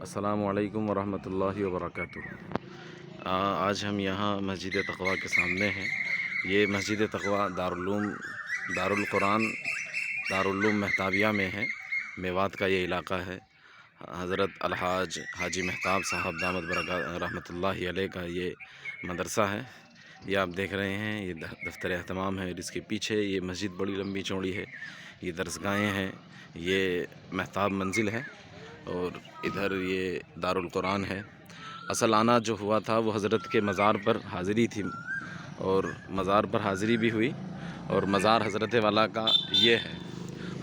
السلام علیکم ورحمۃ اللہ وبرکاتہ۔ آج ہم یہاں مسجد تقویٰ کے سامنے ہیں۔ یہ مسجد تقویٰ دارالقرآن دارالعلوم مہتابیہ میں ہے۔ میوات کا یہ علاقہ ہے۔ حضرت الحاج حاجی مہتاب صاحب دامت برکاتہ رحمۃ اللہ علیہ کا یہ مدرسہ ہے۔ یہ آپ دیکھ رہے ہیں، یہ دفتر اہتمام ہے، اور اس کے پیچھے یہ مسجد بڑی لمبی چوڑی ہے۔ یہ درسگاہیں ہیں، یہ مہتاب منزل ہے، اور ادھر یہ دارالقرآن ہے۔ اصل آنا جو ہوا تھا وہ حضرت کے مزار پر حاضری تھی، اور مزار پر حاضری بھی ہوئی، اور مزار حضرت والا کا یہ ہے۔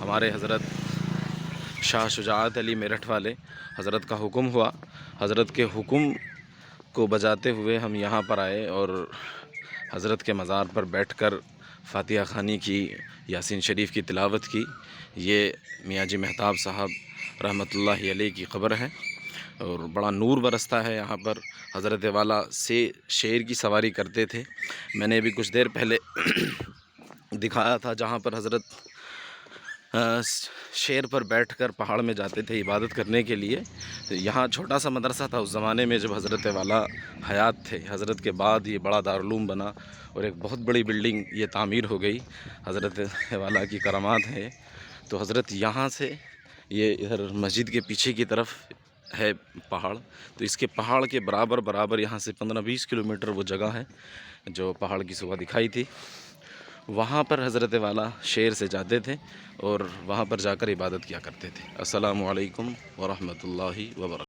ہمارے حضرت شاہ شجاعت علی میرٹھ والے حضرت کا حکم ہوا، حضرت کے حکم کو بجاتے ہوئے ہم یہاں پر آئے، اور حضرت کے مزار پر بیٹھ کر فاتحہ خوانی کی، یاسین شریف کی تلاوت کی۔ یہ میاں جی مہتاب صاحب رحمۃ اللہ علیہ کی قبر ہے، اور بڑا نور برستا ہے یہاں پر۔ حضرت والا سے شیر کی سواری کرتے تھے۔ میں نے ابھی کچھ دیر پہلے دکھایا تھا جہاں پر حضرت شیر پر بیٹھ کر پہاڑ میں جاتے تھے عبادت کرنے کے لیے۔ یہاں چھوٹا سا مدرسہ تھا اس زمانے میں جب حضرت والا حیات تھے۔ حضرت کے بعد یہ بڑا دارالعلوم بنا، اور ایک بہت بڑی بلڈنگ یہ تعمیر ہو گئی۔ حضرت والا کی کرامات ہیں۔ تو حضرت یہاں سے یہ ادھر مسجد کے پیچھے کی طرف ہے پہاڑ، تو اس کے پہاڑ کے برابر یہاں سے 15-20 کلومیٹر وہ جگہ ہے جو پہاڑ کی صبح دکھائی تھی۔ وہاں پر حضرت والا شیر سے جاتے تھے، اور وہاں پر جا کر عبادت کیا کرتے تھے۔ السلام علیکم ورحمۃ اللہ وبرکاتہ۔